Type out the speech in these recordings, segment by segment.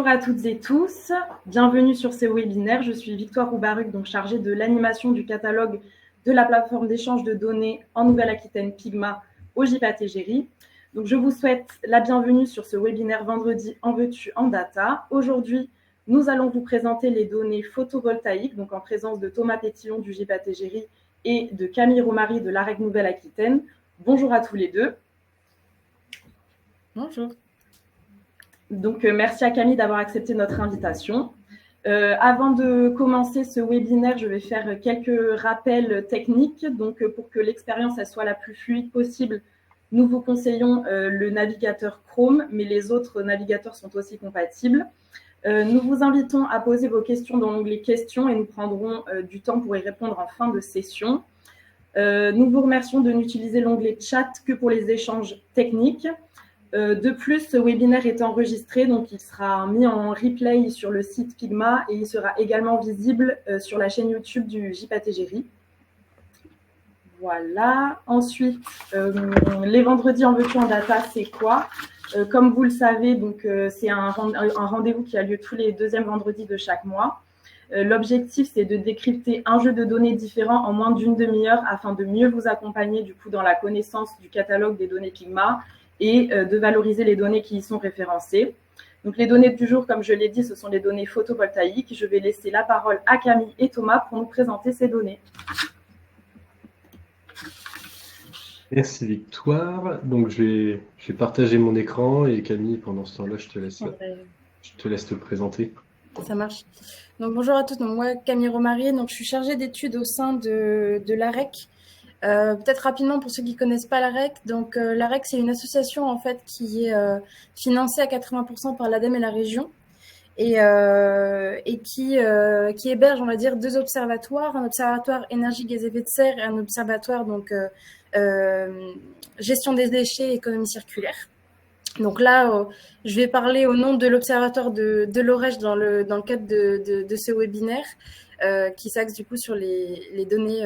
Bonjour à toutes et tous, bienvenue sur ce webinaire. Je suis Victoire Roubaruc, donc chargée de l'animation du catalogue de la plateforme d'échange de données en Nouvelle-Aquitaine Pigma au JPAT-Géry. Donc je vous souhaite la bienvenue sur ce webinaire vendredi En veux-tu en data. Aujourd'hui, nous allons vous présenter les données photovoltaïques, donc en présence de Thomas Pétillon du JPAT-Géry et de Camille Romary de l'AREC Nouvelle-Aquitaine. Bonjour à tous les deux. Bonjour. Donc, merci à Camille d'avoir accepté notre invitation. Avant de commencer ce webinaire, je vais faire quelques rappels techniques. Donc, pour que l'expérience soit la plus fluide possible, nous vous conseillons le navigateur Chrome, mais les autres navigateurs sont aussi compatibles. Nous vous invitons à poser vos questions dans l'onglet questions et nous prendrons du temps pour y répondre en fin de session. Nous vous remercions de n'utiliser l'onglet chat que pour les échanges techniques. De plus, ce webinaire est enregistré, donc il sera mis en replay sur le site Pigma et il sera également visible sur la chaîne YouTube du JPAT-Géry. Voilà. Ensuite, les vendredis En veux-tu en data, c'est quoi? Comme vous le savez, donc c'est un rendez-vous qui a lieu tous les deuxièmes vendredis de chaque mois. L'objectif, c'est de décrypter un jeu de données différent en moins d'une demi-heure afin de mieux vous accompagner du coup dans la connaissance du catalogue des données Pigma et de valoriser les données qui y sont référencées. Donc, les données du jour, comme je l'ai dit, ce sont les données photovoltaïques. Je vais laisser la parole à Camille et Thomas pour nous présenter ces données. Merci Victoire. Donc, je vais partager mon écran et Camille, pendant ce temps-là, je te laisse te présenter. Ça marche. Donc, bonjour à tous. Donc, moi, Camille Romary, donc, je suis chargée d'études au sein de l'AREC. Peut-être rapidement pour ceux qui ne connaissent pas l'AREC. Donc, l'AREC, c'est une association en fait qui est financée à 80% par l'ADEME et la région et qui héberge, on va dire, deux observatoires, un observatoire énergie, gaz à effet de serre et un observatoire donc gestion des déchets et économie circulaire. Donc là, je vais parler au nom de l'observatoire de l'Orège dans le cadre de ce webinaire qui s'axe du coup sur les données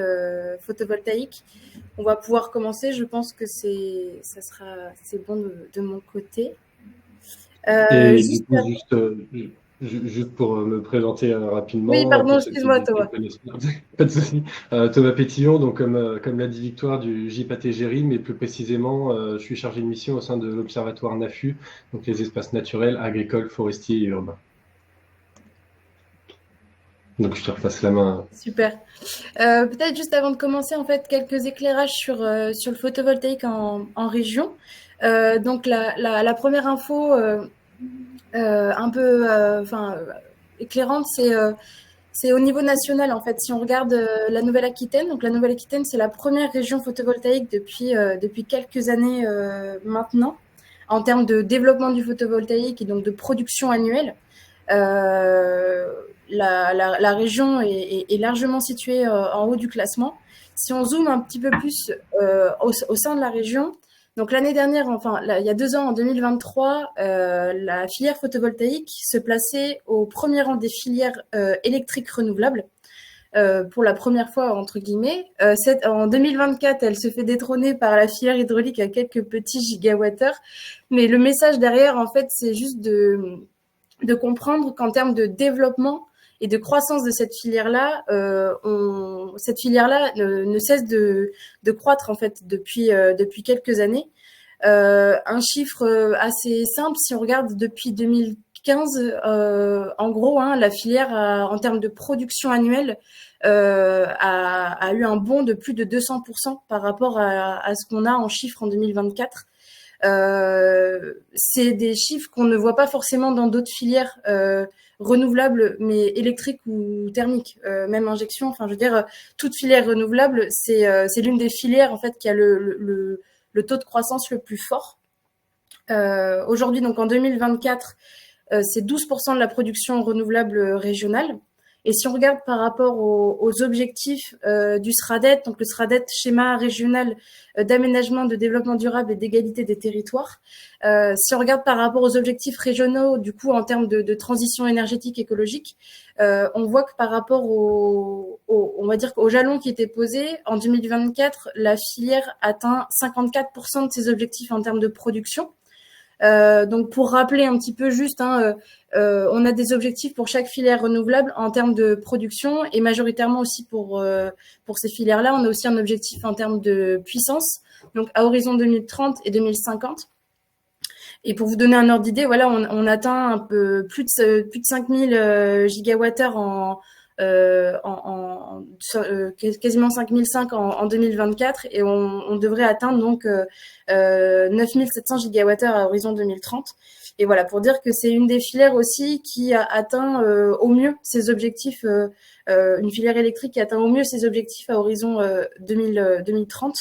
photovoltaïques. On va pouvoir commencer. Je pense que c'est bon de mon côté. Juste pour me présenter rapidement. Oui, pardon, excuse-moi, Thomas. Pas de souci. Thomas Pétillon, donc comme l'a dit Victoire, du JPAT-Géry, mais plus précisément, je suis chargé de mission au sein de l'observatoire NAFU, donc les espaces naturels, agricoles, forestiers et urbains. Donc, je te repasse la main. Super. Peut-être juste avant de commencer, en fait, quelques éclairages sur le photovoltaïque en région. Donc, la première info un peu éclairante, c'est au niveau national, en fait. Si on regarde la Nouvelle-Aquitaine, donc la Nouvelle-Aquitaine, c'est la première région photovoltaïque depuis quelques années maintenant, en termes de développement du photovoltaïque et donc de production annuelle. La région est largement située en haut du classement. Si on zoome un petit peu plus au sein de la région, donc l'année dernière, il y a 2 ans, en 2023, la filière photovoltaïque se plaçait au premier rang des filières électriques renouvelables. Pour la première fois, entre guillemets. En 2024, elle se fait détrôner par la filière hydraulique à quelques petits gigawattheures. Mais le message derrière, en fait, c'est juste de comprendre qu'en termes de développement et de croissance de cette filière-là, cette filière-là ne cesse de croître en fait depuis quelques années. Un chiffre assez simple, si on regarde depuis 2015, en gros, la filière en termes de production annuelle a eu un bond de plus de 200% par rapport à ce qu'on a en chiffres en 2024. C'est des chiffres qu'on ne voit pas forcément dans d'autres filières renouvelables, mais électriques ou thermiques, même injection. Enfin, je veux dire, toute filière renouvelable, c'est l'une des filières en fait qui a le taux de croissance le plus fort. Aujourd'hui, donc en 2024, c'est 12% de la production renouvelable régionale. Et si on regarde par rapport aux objectifs du SRADET, donc le SRADET, schéma régional d'aménagement, de développement durable et d'égalité des territoires, si on regarde par rapport aux objectifs régionaux, du coup en termes de transition énergétique écologique, on voit que par rapport on va dire qu'au jalon qui était posé, en 2024, la filière atteint 54% de ses objectifs en termes de production. Donc, pour rappeler un petit peu juste, on a des objectifs pour chaque filière renouvelable en termes de production et majoritairement aussi pour ces filières-là, on a aussi un objectif en termes de puissance, donc à horizon 2030 et 2050. Et pour vous donner un ordre d'idée, voilà, on atteint un peu plus de 5000 gigawattheures quasiment 5005 en 2024 et on devrait atteindre donc 9700 gigawattheures à horizon 2030. Et voilà, pour dire que c'est une des filières aussi qui a atteint au mieux ses objectifs, une filière électrique qui atteint au mieux ses objectifs à horizon 2030.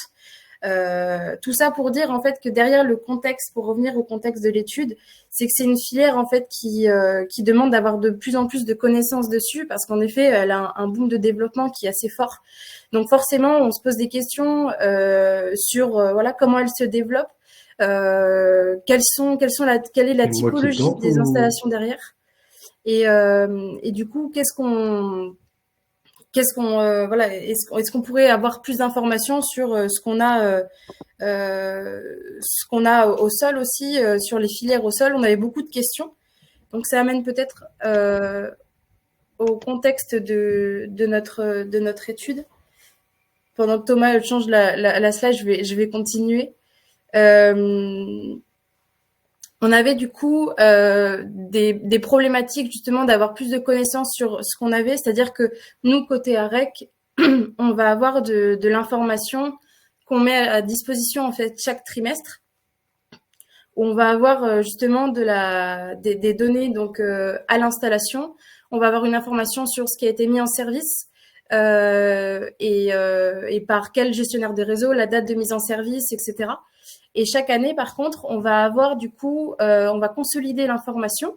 Tout ça pour dire en fait que derrière le contexte, pour revenir au contexte de l'étude, c'est que c'est une filière en fait qui demande d'avoir de plus en plus de connaissances dessus parce qu'en effet elle a un boom de développement qui est assez fort. Donc forcément on se pose des questions sur voilà comment elle se développe, quelle est la typologie des installations derrière et du coup voilà, est-ce qu'on pourrait avoir plus d'informations sur ce qu'on a au sol aussi, sur les filières au sol. On avait beaucoup de questions, donc ça amène peut-être au contexte de notre étude. Pendant que Thomas change la slide, je vais continuer. On avait du coup des problématiques justement d'avoir plus de connaissances sur ce qu'on avait, c'est-à-dire que nous, côté AREC, on va avoir de l'information qu'on met à disposition en fait chaque trimestre, où on va avoir justement des données donc à l'installation. On va avoir une information sur ce qui a été mis en service et par quel gestionnaire de réseau, la date de mise en service, etc. Et chaque année, par contre, on va avoir du coup, on va consolider l'information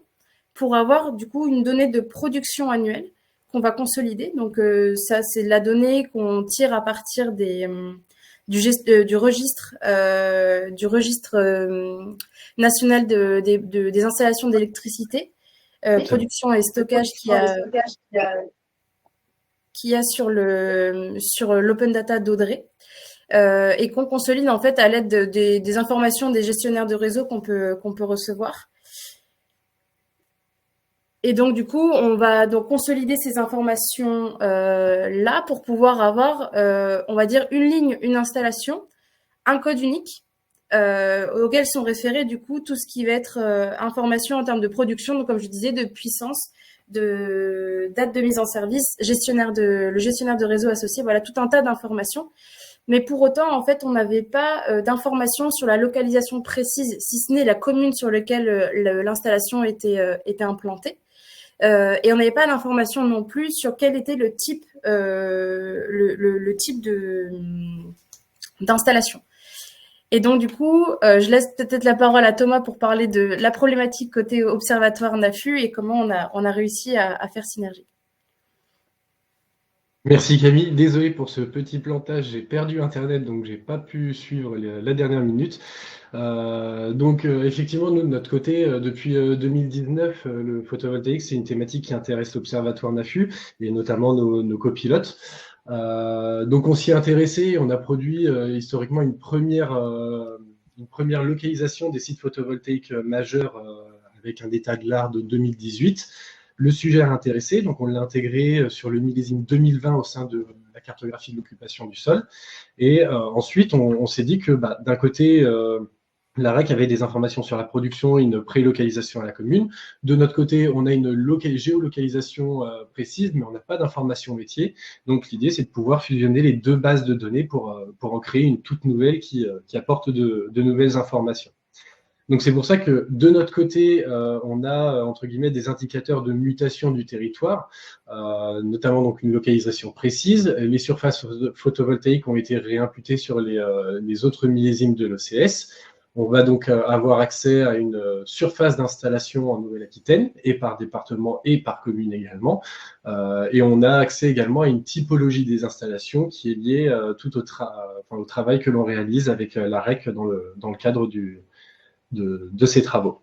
pour avoir du coup une donnée de production annuelle qu'on va consolider. Donc ça, c'est la donnée qu'on tire à partir du registre national des installations d'électricité, production et stockage qu'il y a sur l'open data d'Audrey. Et qu'on consolide en fait à l'aide des informations des gestionnaires de réseau qu'on peut recevoir. Et donc du coup, on va donc consolider ces informations là pour pouvoir avoir, on va dire, une ligne, une installation, un code unique auquel sont référés du coup tout ce qui va être information en termes de production, donc comme je disais, de puissance, de date de mise en service, le gestionnaire de réseau associé, voilà tout un tas d'informations. Mais pour autant, en fait, on n'avait pas d'informations sur la localisation précise, si ce n'est la commune sur laquelle l'installation était implantée. Et on n'avait pas d'informations non plus sur quel était le type, le type d'installation. Et donc, du coup, je laisse peut-être la parole à Thomas pour parler de la problématique côté observatoire NAFU et comment on a réussi à faire synergie. Merci Camille, désolé pour ce petit plantage, j'ai perdu Internet, donc j'ai pas pu suivre la dernière minute. Effectivement, nous de notre côté, depuis 2019, le photovoltaïque, c'est une thématique qui intéresse l'Observatoire NAFU et notamment nos copilotes. Donc on s'y est intéressé, on a produit historiquement une première localisation des sites photovoltaïques majeurs avec un état de l'art de 2018. Le sujet a intéressé, donc on l'a intégré sur le millésime 2020 au sein de la cartographie de l'occupation du sol. Et ensuite, on s'est dit que d'un côté, l'AREC avait des informations sur la production et une prélocalisation à la commune. De notre côté, on a une géolocalisation précise, mais on n'a pas d'informations métier. Donc l'idée, c'est de pouvoir fusionner les deux bases de données pour en créer une toute nouvelle qui apporte de nouvelles informations. Donc c'est pour ça que de notre côté, on a entre guillemets des indicateurs de mutation du territoire, notamment donc une localisation précise. Les surfaces photovoltaïques ont été réimputées sur les autres millésimes de l'OCS. On va donc avoir accès à une surface d'installation en Nouvelle-Aquitaine, et par département et par commune également. Et on a accès également à une typologie des installations qui est liée tout au travail que l'on réalise avec l'AREC dans le cadre de ces travaux.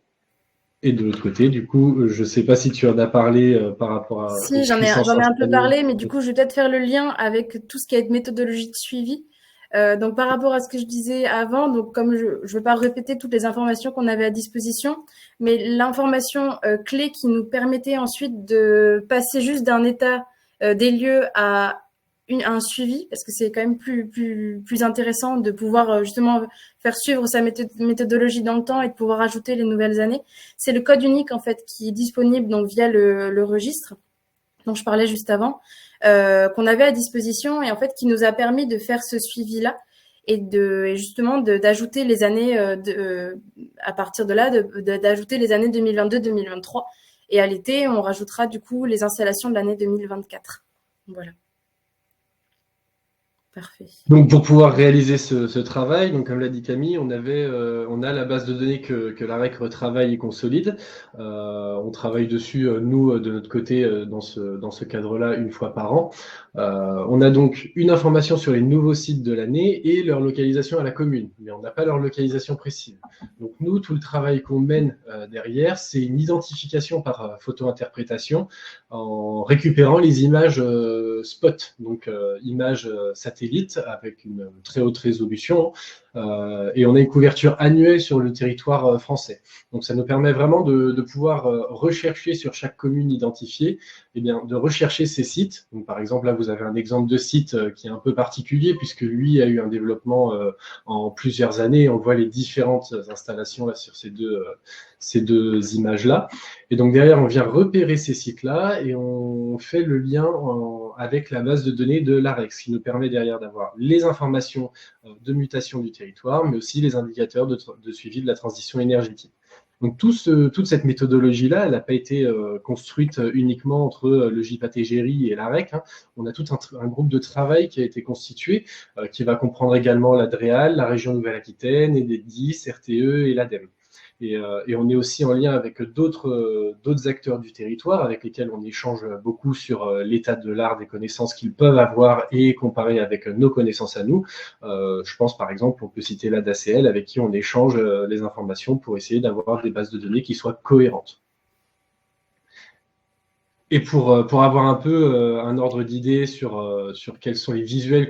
Et de l'autre côté, du coup, je ne sais pas si tu en as parlé par rapport à... Si, j'en ai un peu parlé, mais du coup, je vais peut-être faire le lien avec tout ce qui est méthodologie de suivi. Donc, par rapport à ce que je disais avant, donc comme je ne vais pas répéter toutes les informations qu'on avait à disposition, mais l'information clé qui nous permettait ensuite de passer juste d'un état des lieux à un suivi, parce que c'est quand même plus intéressant de pouvoir justement faire suivre sa méthodologie dans le temps et de pouvoir ajouter les nouvelles années. C'est le code unique en fait qui est disponible donc via le registre dont je parlais juste avant, qu'on avait à disposition et en fait qui nous a permis de faire ce suivi-là et justement d'ajouter les années à partir de là, d'ajouter les années 2022-2023. Et à l'été, on rajoutera du coup les installations de l'année 2024. Voilà. Parfait. Donc pour pouvoir réaliser ce travail, donc comme l'a dit Camille, on a la base de données que l'AREC retravaille et consolide. On travaille dessus, nous, de notre côté, dans ce cadre-là, une fois par an. On a donc une information sur les nouveaux sites de l'année et leur localisation à la commune, mais on n'a pas leur localisation précise. Donc nous, tout le travail qu'on mène derrière, c'est une identification par photo-interprétation en récupérant les images spot, donc images satellites avec une très haute résolution, et on a une couverture annuelle sur le territoire français. Donc ça nous permet vraiment de pouvoir rechercher sur chaque commune identifiée, eh bien, de rechercher ces sites. Donc, par exemple, là, vous avez un exemple de site qui est un peu particulier puisque lui a eu un développement en plusieurs années. On voit les différentes installations là, sur ces deux images-là. Et donc, derrière, on vient repérer ces sites-là et on fait le lien avec la base de données de l'AREC, ce qui nous permet derrière d'avoir les informations de mutation du territoire, mais aussi les indicateurs de suivi de la transition énergétique. Donc toute cette méthodologie-là, elle n'a pas été construite uniquement entre le JPAT-GERI et l'AREC. Hein. On a tout un groupe de travail qui a été constitué, qui va comprendre également la DREAL, la région Nouvelle-Aquitaine, Enedis, RTE et l'ADEME. Et on est aussi en lien avec d'autres acteurs du territoire avec lesquels on échange beaucoup sur l'état de l'art, des connaissances qu'ils peuvent avoir et comparer avec nos connaissances à nous. Je pense par exemple, on peut citer la DACL avec qui on échange les informations pour essayer d'avoir des bases de données qui soient cohérentes. Et pour avoir un peu un ordre d'idée sur quels sont les visuels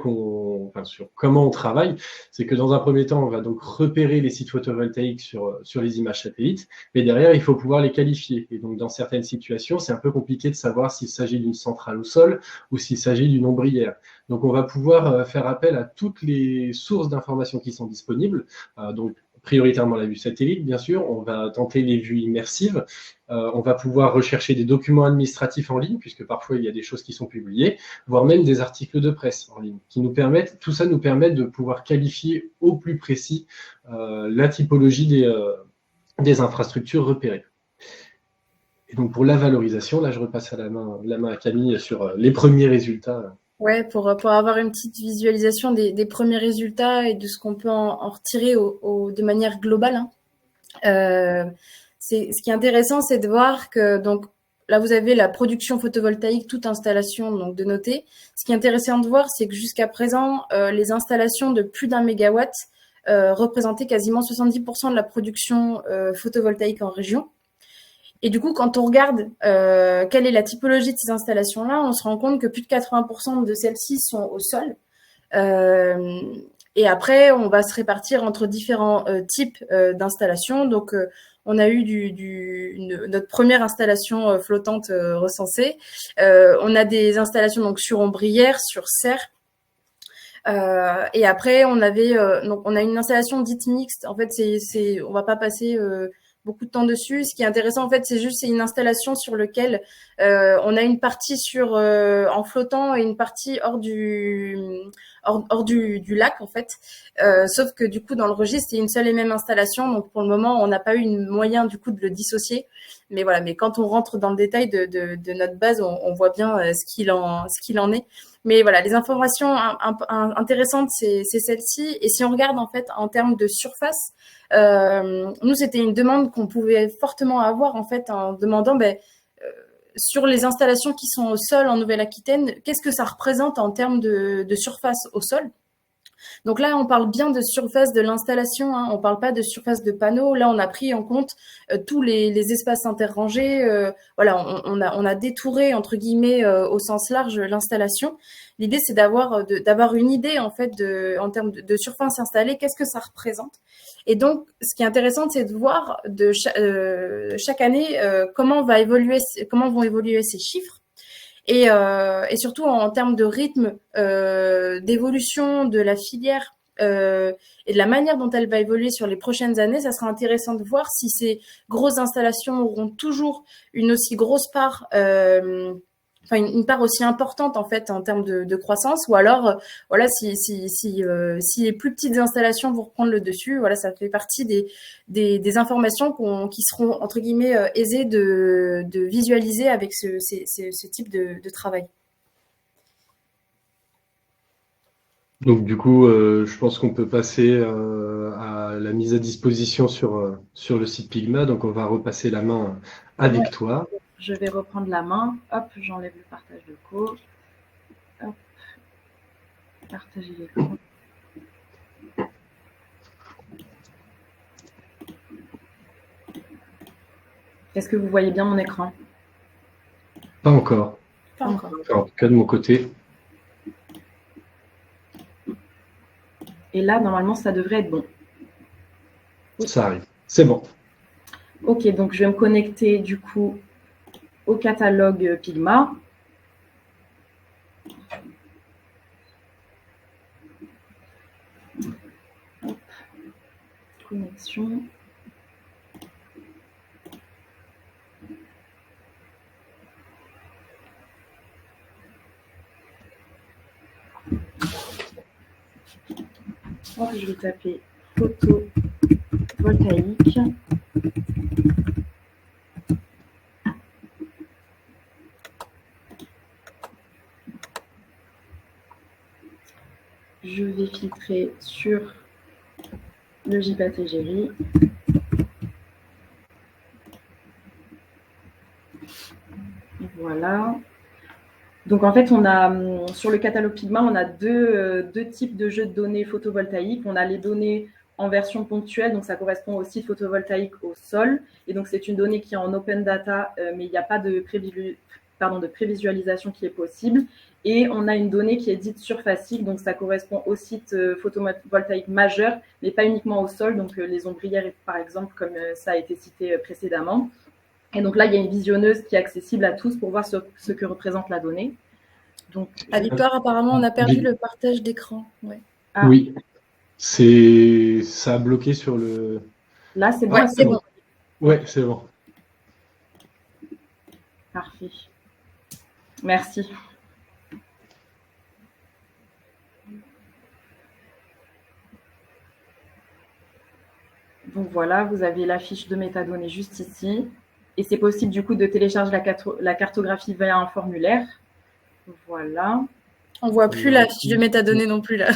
sur comment on travaille, c'est que dans un premier temps, on va donc repérer les sites photovoltaïques sur les images satellites, mais derrière, il faut pouvoir les qualifier. Et donc, dans certaines situations, c'est un peu compliqué de savoir s'il s'agit d'une centrale au sol ou s'il s'agit d'une ombrière. Donc, on va pouvoir faire appel à toutes les sources d'informations qui sont disponibles, donc prioritairement la vue satellite, bien sûr. On va tenter les vues immersives. On va pouvoir rechercher des documents administratifs en ligne, puisque parfois il y a des choses qui sont publiées, voire même des articles de presse en ligne, tout ça nous permet de pouvoir qualifier au plus précis la typologie des infrastructures repérées. Et donc pour la valorisation, là je repasse la main à Camille sur les premiers résultats. Ouais, pour avoir une petite visualisation des premiers résultats et de ce qu'on peut en retirer de manière globale. Hein. Ce qui est intéressant, c'est de voir que donc là vous avez la production photovoltaïque, toute installation donc de noter. Ce qui est intéressant de voir, c'est que jusqu'à présent, les installations de plus d'1 mégawatt représentaient quasiment 70% de la production photovoltaïque en région. Et du coup, quand on regarde quelle est la typologie de ces installations-là, on se rend compte que plus de 80% de celles-ci sont au sol. Et après, on va se répartir entre différents types d'installations. Donc, on a eu notre première installation flottante recensée. On a des installations donc sur ombrière, sur serre. Et après, on a une installation dite mixte. En fait, on va pas passer beaucoup de temps dessus. Ce qui est intéressant, en fait, c'est une installation sur laquelle on a une partie en flottant et une partie hors du lac, en fait. Sauf que du coup, dans le registre, c'est une seule et même installation. Donc, pour le moment, on n'a pas eu moyen du coup de le dissocier. Mais voilà. Mais quand on rentre dans le détail de notre base, on voit bien ce qu'il en est. Mais voilà, les informations intéressantes, c'est celle-ci. Et si on regarde en fait en termes de surface, nous c'était une demande qu'on pouvait fortement avoir en fait en demandant sur les installations qui sont au sol en Nouvelle-Aquitaine, qu'est-ce que ça représente en termes de surface au sol. Donc là, on parle bien de surface de l'installation, hein, on ne parle pas de surface de panneaux. Là, on a pris en compte tous les espaces interrangés. Voilà, on a détouré, entre guillemets, au sens large, l'installation. L'idée, c'est d'avoir une idée, en fait, en termes de surface installée, qu'est-ce que ça représente. Et donc, ce qui est intéressant, c'est de voir chaque année comment vont évoluer ces chiffres. Et surtout en termes de rythme d'évolution de la filière et de la manière dont elle va évoluer sur les prochaines années, ça sera intéressant de voir si ces grosses installations auront toujours une aussi grosse part, une part aussi importante en fait en termes de croissance, ou alors voilà, si les plus petites installations vont reprendre le dessus, voilà, ça fait partie des informations qui seront entre guillemets aisées de visualiser avec ce type de travail. Donc du coup, je pense qu'on peut passer à la mise à disposition sur le site Pigma. Donc on va repasser la main à Victoire. Je vais reprendre la main. Hop, j'enlève le partage de co. Hop, partager l'écran. Est-ce que vous voyez bien mon écran? Pas encore. Pas encore. En tout cas, de mon côté. Et là, normalement, ça devrait être bon. Ça arrive. C'est bon. Ok, donc je vais me connecter du coup au catalogue Pigma. Hop. Connexion. Donc, je vais taper photovoltaïque. Je vais filtrer sur le JPAT-Géry. Voilà. Donc en fait, on a sur le catalogue Pigma, on a deux types de jeux de données photovoltaïques. On a les données en version ponctuelle, donc ça correspond au site photovoltaïque au sol. Et donc c'est une donnée qui est en open data, mais il n'y a pas de prévisualisation qui est possible. Et on a une donnée qui est dite surfacique, donc ça correspond au site photovoltaïque majeur, mais pas uniquement au sol, donc les ombrières par exemple, comme ça a été cité précédemment. Et donc là, il y a une visionneuse qui est accessible à tous pour voir ce que représente la donnée. Donc, à Victoire, apparemment, on a perdu le partage d'écran. Ouais. Ah. Oui, ça a bloqué sur le... Là, c'est bon. Ouais, c'est bon. Ouais, c'est bon. Parfait. Merci. Donc voilà, vous avez la fiche de métadonnées juste ici. Et c'est possible du coup de télécharger la cartographie via un formulaire. Voilà. On ne voit plus la fiche de métadonnées non plus là.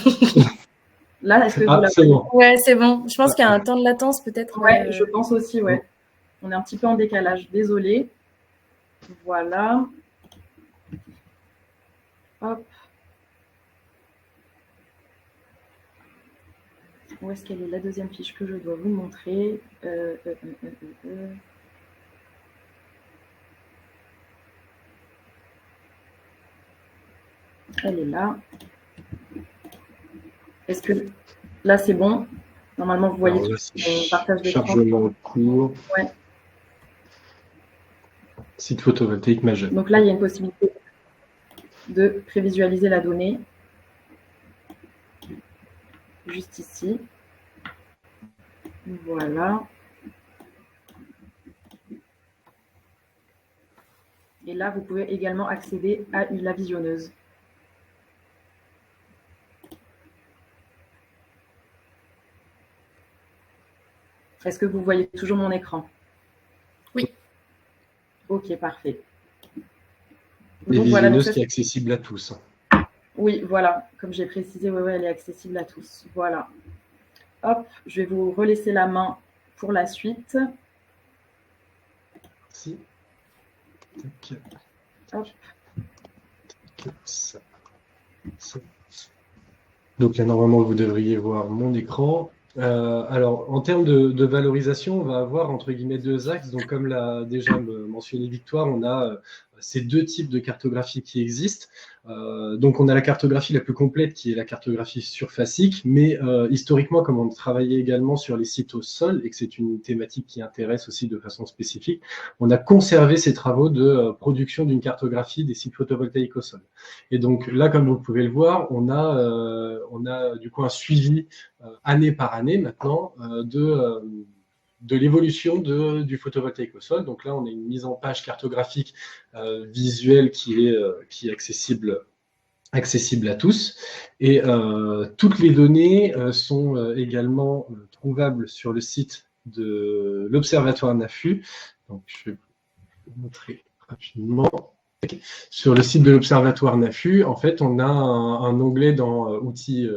Là, est-ce que vous la c'est bon. Ouais, c'est bon. Je pense qu'il y a un temps de latence peut-être. Ouais, je pense aussi, ouais. On est un petit peu en décalage. Désolée. Voilà. Hop. Où est-ce qu'elle est la deuxième fiche que je dois vous montrer? Elle est là. Est-ce que là c'est bon? Normalement vous voyez le partage d'écran. Chargement court. Ouais. Site photovoltaïque majeur. Donc là il y a une possibilité de prévisualiser la donnée. Juste ici. Voilà. Et là vous pouvez également accéder à la visionneuse. Est-ce que vous voyez toujours mon écran? Oui. Ok, parfait. Et visionneuse qui est accessible à tous. Oui, voilà. Comme j'ai précisé, ouais, elle est accessible à tous. Voilà. Hop, je vais vous relaisser la main pour la suite. Merci. Hop. Ça. Donc là, normalement, vous devriez voir mon écran. Alors, en termes de valorisation, on va avoir entre guillemets deux axes. Donc, comme l'a déjà mentionné Victoire, on a ces deux types de cartographie qui existent. Donc, on a la cartographie la plus complète qui est la cartographie surfacique, mais historiquement, comme on travaillait également sur les sites au sol et que c'est une thématique qui intéresse aussi de façon spécifique, on a conservé ces travaux de production d'une cartographie des sites photovoltaïques au sol. Et donc là, comme vous pouvez le voir, on a du coup un suivi année par année maintenant de l'évolution du photovoltaïque au sol. Donc là, on a une mise en page cartographique visuelle qui est accessible à tous. Et toutes les données sont également trouvables sur le site de l'Observatoire NAFU. Donc je vais vous montrer rapidement. Sur le site de l'Observatoire NAFU, en fait, on a un onglet dans outils,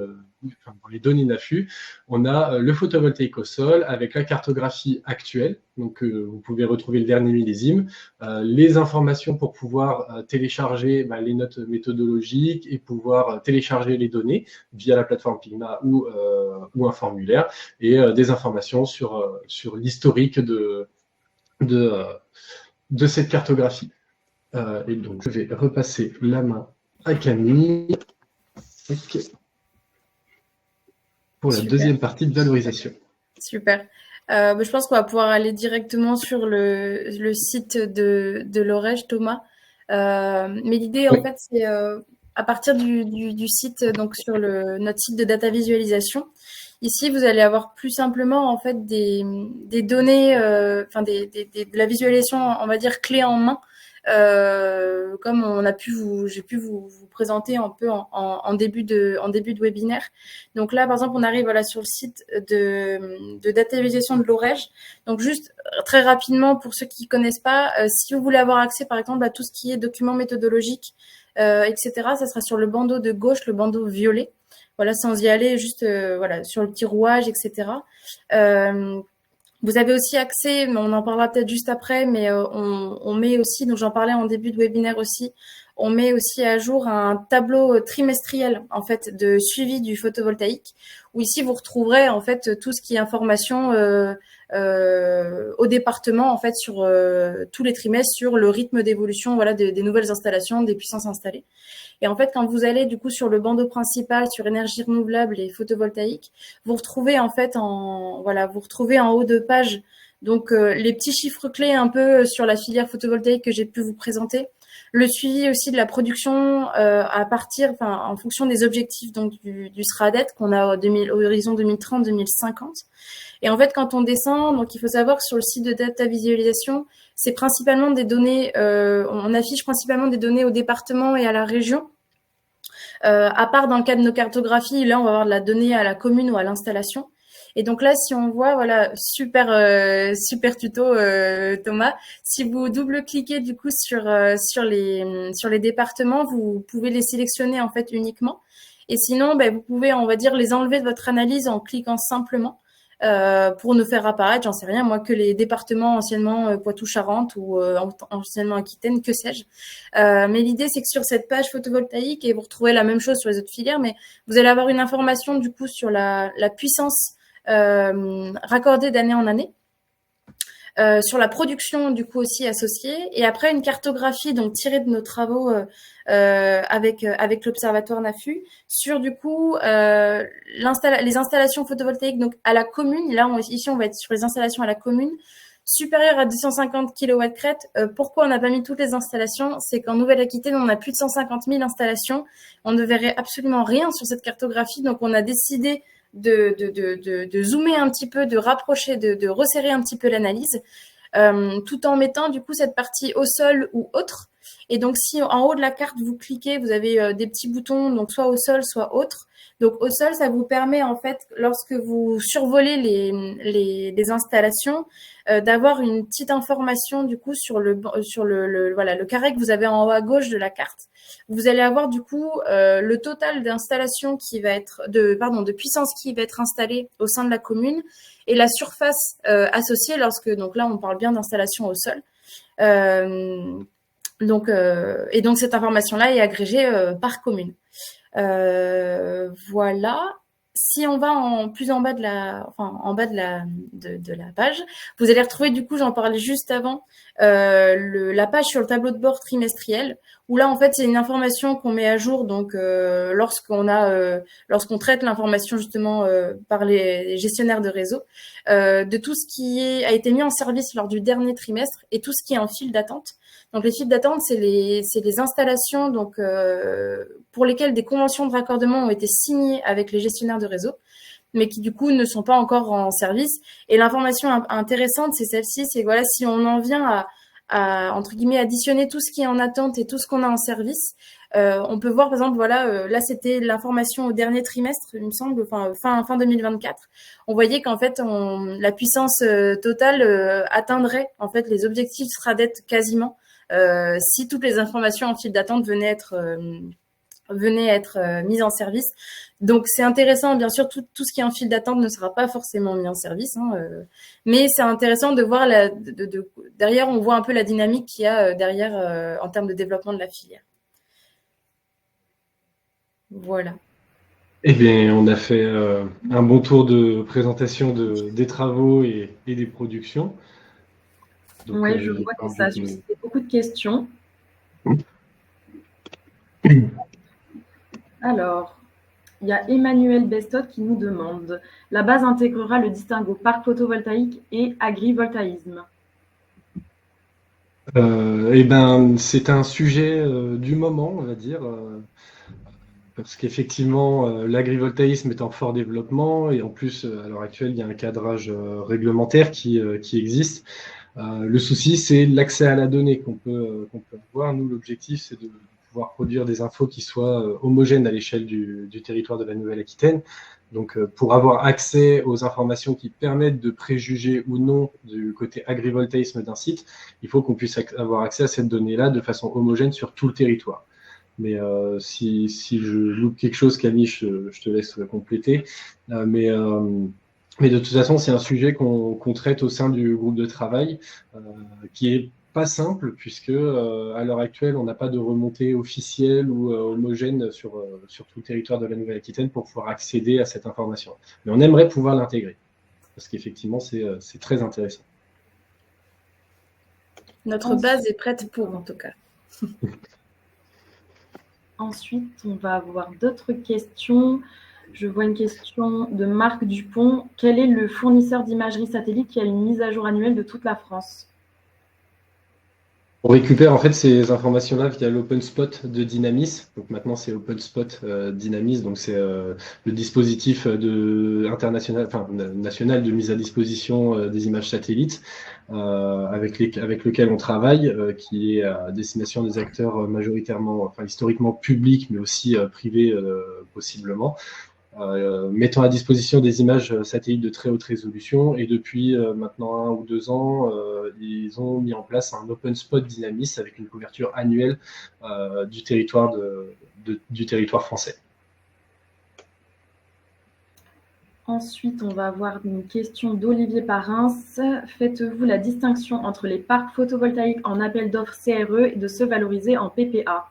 dans les données NAFU, on a le photovoltaïque au sol avec la cartographie actuelle. Donc, vous pouvez retrouver le dernier millésime, les informations pour pouvoir télécharger les notes méthodologiques et pouvoir télécharger les données via la plateforme Pigma ou un formulaire, et des informations sur l'historique de cette cartographie. Et donc, je vais repasser la main à Camille pour la deuxième partie de valorisation. Super. Je pense qu'on va pouvoir aller directement sur le site de l'Orège, Thomas. Mais l'idée, en fait, c'est à partir du site, donc sur notre site de data visualisation. Ici, vous allez avoir plus simplement en fait des données, de la visualisation, on va dire clé en main. Comme j'ai pu vous présenter un peu en début de webinaire. Donc là, par exemple, on arrive sur le site de data visualisation de l'Orège. Donc juste très rapidement, pour ceux qui connaissent pas, si vous voulez avoir accès, par exemple, à tout ce qui est documents méthodologiques, etc., ça sera sur le bandeau de gauche, le bandeau violet. Voilà, sans y aller, juste sur le petit rouage, etc. Vous avez aussi accès, mais on en parlera peut-être juste après, mais on met aussi, donc j'en parlais en début de webinaire aussi, on met aussi à jour un tableau trimestriel en fait de suivi du photovoltaïque, où ici vous retrouverez en fait tout ce qui est information au département en fait sur tous les trimestres sur le rythme d'évolution des nouvelles installations, des puissances installées. Et en fait, quand vous allez du coup sur le bandeau principal sur énergie renouvelable et photovoltaïque, vous retrouvez en fait vous retrouvez en haut de page donc les petits chiffres clés un peu sur la filière photovoltaïque que j'ai pu vous présenter, le suivi aussi de la production en fonction des objectifs donc du SRADET qu'on a au horizon 2030-2050. Et en fait, quand on descend, donc il faut savoir que sur le site de data visualisation, c'est principalement des données, on affiche principalement des données au département et à la région. À part dans le cas de nos cartographies, là, on va avoir de la donnée à la commune ou à l'installation. Et donc là, si on voit, super tuto, Thomas. Si vous double-cliquez du coup sur les départements, vous pouvez les sélectionner en fait uniquement. Et sinon, vous pouvez, on va dire, les enlever de votre analyse en cliquant simplement. Pour nous faire apparaître, j'en sais rien, moi, que les départements anciennement Poitou-Charentes ou anciennement Aquitaine, que sais-je. Mais l'idée, c'est que sur cette page photovoltaïque, et vous retrouvez la même chose sur les autres filières, mais vous allez avoir une information du coup sur la puissance raccordée d'année en année. Sur la production du coup aussi associée, et après une cartographie donc tirée de nos travaux avec l'Observatoire NAFU sur du coup les installations photovoltaïques donc à la commune. Là ici on va être sur les installations à la commune supérieures à 250 kW crête. Pourquoi on n'a pas mis toutes les installations? C'est qu'en Nouvelle-Aquitaine on a plus de 150 000 installations, on ne verrait absolument rien sur cette cartographie, donc on a décidé de zoomer un petit peu, de rapprocher, de resserrer un petit peu l'analyse, tout en mettant du coup cette partie au sol ou autre. Et donc si en haut de la carte vous cliquez, vous avez des petits boutons, donc soit au sol, soit autre. Donc au sol, ça vous permet en fait, lorsque vous survolez les installations, d'avoir une petite information du coup sur le carré que vous avez en haut à gauche de la carte. Vous allez avoir du coup le total d'installation qui va être de puissance qui va être installée au sein de la commune et la surface associée lorsque, donc là on parle bien d'installation au sol. Et donc cette information là est agrégée par commune. Voilà. Si on va plus en bas de la page, vous allez retrouver, du coup, j'en parlais juste avant, la page sur le tableau de bord trimestriel, où là, en fait, c'est une information qu'on met à jour, donc lorsqu'on traite l'information justement par les gestionnaires de réseau, de tout ce qui a été mis en service lors du dernier trimestre et tout ce qui est en file d'attente. Donc les files d'attente, c'est les installations donc pour lesquelles des conventions de raccordement ont été signées avec les gestionnaires de réseau, mais qui du coup ne sont pas encore en service. Et l'information intéressante, c'est celle-ci, c'est voilà, si on en vient à entre guillemets additionner tout ce qui est en attente et tout ce qu'on a en service, on peut voir par exemple voilà, là c'était l'information au dernier trimestre, il me semble, fin 2024. On voyait qu'en fait la puissance totale atteindrait en fait les objectifs SRADET quasiment. Si toutes les informations en file d'attente venaient être mises en service. Donc c'est intéressant, bien sûr, tout ce qui est en file d'attente ne sera pas forcément mis en service, mais c'est intéressant de voir derrière, on voit un peu la dynamique qu'il y a derrière en termes de développement de la filière. Voilà. Eh bien, on a fait un bon tour de présentation des travaux et des productions. Oui, je vois que ça a suscité beaucoup de questions. Alors, il y a Emmanuel Bestot qui nous demande « La base intégrera le distinguo parc photovoltaïque et agrivoltaïsme ». Eh ben, c'est un sujet du moment, on va dire, parce qu'effectivement, l'agrivoltaïsme est en fort développement et en plus, à l'heure actuelle, il y a un cadrage réglementaire qui existe. Le souci, c'est l'accès à la donnée qu'on peut avoir. Nous, l'objectif, c'est de pouvoir produire des infos qui soient homogènes à l'échelle du territoire de la Nouvelle-Aquitaine. Donc, pour avoir accès aux informations qui permettent de préjuger ou non du côté agrivoltaïsme d'un site, il faut qu'on puisse avoir accès à cette donnée-là de façon homogène sur tout le territoire. Mais si je loupe quelque chose, Camille, je te laisse compléter. Mais de toute façon, c'est un sujet qu'on traite au sein du groupe de travail, qui est pas simple, puisque à l'heure actuelle, on n'a pas de remontée officielle ou homogène sur tout le territoire de la Nouvelle-Aquitaine pour pouvoir accéder à cette information. Mais on aimerait pouvoir l'intégrer, parce qu'effectivement, c'est très intéressant. Notre base est prête pour, en tout cas. Ensuite, on va avoir d'autres questions. Je vois une question de Marc Dupont. Quel est le fournisseur d'imagerie satellite qui a une mise à jour annuelle de toute la France ? On récupère en fait ces informations-là via l'OpenSpot de Dynamis. Donc maintenant c'est OpenSpot Dynamis, donc c'est le dispositif national de mise à disposition des images satellites avec lequel on travaille, qui est à destination des acteurs majoritairement, historiquement publics, mais aussi privés possiblement. Mettant à disposition des images satellites de très haute résolution. Et depuis maintenant 1 ou 2 ans, ils ont mis en place un OpenSpot Dynamis avec une couverture annuelle du territoire français. Ensuite, on va avoir une question d'Olivier Parins. Faites-vous la distinction entre les parcs photovoltaïques en appel d'offres CRE et de ceux valorisés en PPA ?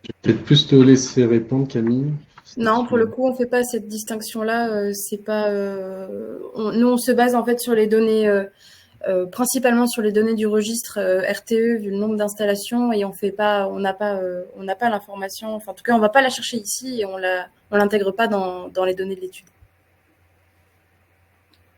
Je vais peut-être plus te laisser répondre, Camille. Non, pour le coup, on ne fait pas cette distinction-là. Nous, on se base en fait sur les données, principalement sur les données du registre RTE, vu le nombre d'installations, et on n'a pas l'information. Enfin, en tout cas, on ne va pas la chercher ici et on l'intègre pas dans les données de l'étude.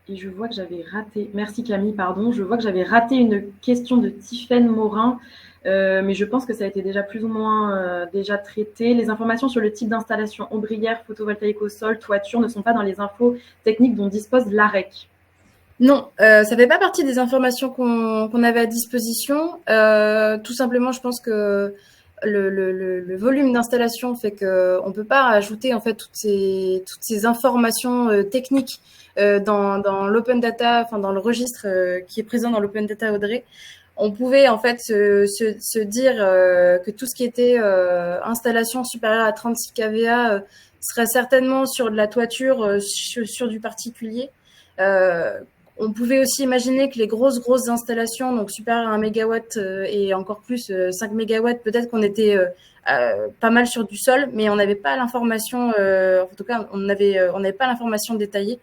Et je vois que j'avais raté. Merci Camille, pardon. Je vois que j'avais raté une question de Tiffaine Morin. Mais je pense que ça a été déjà plus ou moins déjà traité. Les informations sur le type d'installation ombrière, photovoltaïque au sol, toiture ne sont pas dans les infos techniques dont dispose l'AREC. Non, ça ne fait pas partie des informations qu'on avait à disposition. Tout simplement, je pense que le volume d'installation fait qu'on ne peut pas ajouter en fait toutes ces informations techniques dans l'open data, enfin dans le registre qui est présent dans l'open data Audrey. On pouvait en fait se dire que tout ce qui était installation supérieure à 36 kVA serait certainement sur de la toiture, sur du particulier. On pouvait aussi imaginer que les grosses installations, donc supérieures à 1 mégawatt et encore plus 5 mégawatts, peut-être qu'on était pas mal sur du sol, mais on n'avait pas l'information, en tout cas, on n'avait pas l'information détaillée,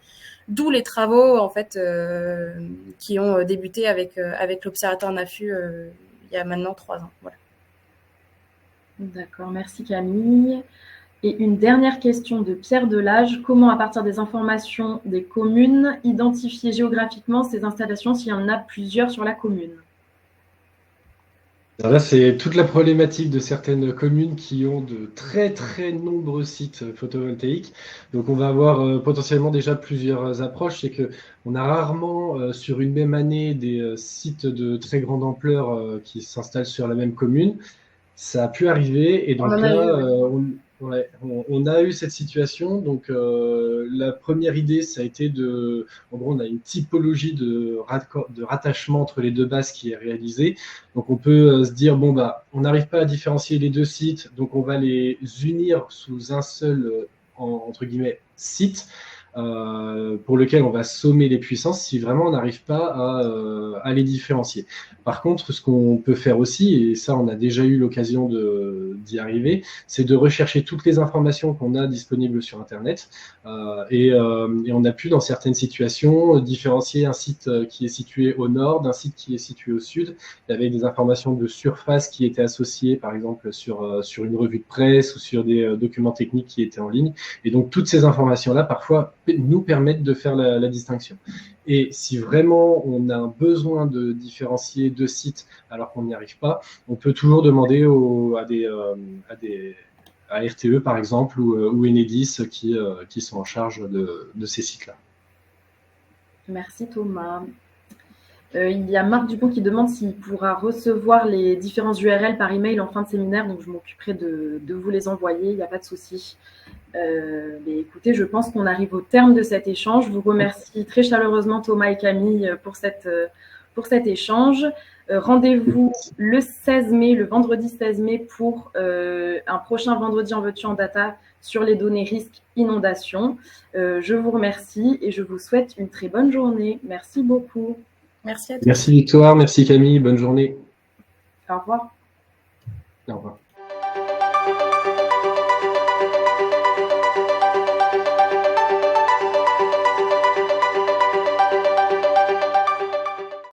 d'où les travaux en fait qui ont débuté avec l'Observatoire NAFU il y a maintenant 3 ans. Voilà. D'accord, merci Camille. Et une dernière question de Pierre Delage. Comment, à partir des informations des communes, identifier géographiquement ces installations s'il y en a plusieurs sur la commune? Alors là, c'est toute la problématique de certaines communes qui ont de très nombreux sites photovoltaïques. Donc, on va avoir potentiellement déjà plusieurs approches. C'est que on a rarement sur une même année des sites de très grande ampleur qui s'installent sur la même commune. Ça a pu arriver, et donc là, on a eu cette situation. Donc, la première idée, ça a été en gros, on a une typologie de rattachement entre les deux bases qui est réalisée. Donc, on peut se dire, bon, bah, on n'arrive pas à différencier les deux sites, donc on va les unir sous un seul, entre guillemets, site. Pour lequel on va sommer les puissances si vraiment on n'arrive pas à les différencier. Par contre, ce qu'on peut faire aussi, et ça on a déjà eu l'occasion d'y arriver, c'est de rechercher toutes les informations qu'on a disponibles sur Internet et on a pu dans certaines situations différencier un site qui est situé au nord d'un site qui est situé au sud. Il y avait des informations de surface qui étaient associées par exemple sur une revue de presse ou sur des documents techniques qui étaient en ligne. Et donc toutes ces informations-là parfois nous permettent de faire la distinction. Et si vraiment on a un besoin de différencier deux sites alors qu'on n'y arrive pas, on peut toujours demander à RTE par exemple ou Enedis qui sont en charge de ces sites-là. Merci Thomas. Il y a Marc Dupont qui demande s'il pourra recevoir les différents URL par email en fin de séminaire, donc je m'occuperai de vous les envoyer, il n'y a pas de souci. Mais écoutez, je pense qu'on arrive au terme de cet échange. Je vous remercie très chaleureusement Thomas et Camille pour cet échange. Rendez-vous le 16 mai, le vendredi 16 mai pour un prochain vendredi en veux-tu en data sur les données risques inondation. Je vous remercie et je vous souhaite une très bonne journée. Merci beaucoup. Merci à tous. Merci Victoire, merci Camille, bonne journée. Au revoir.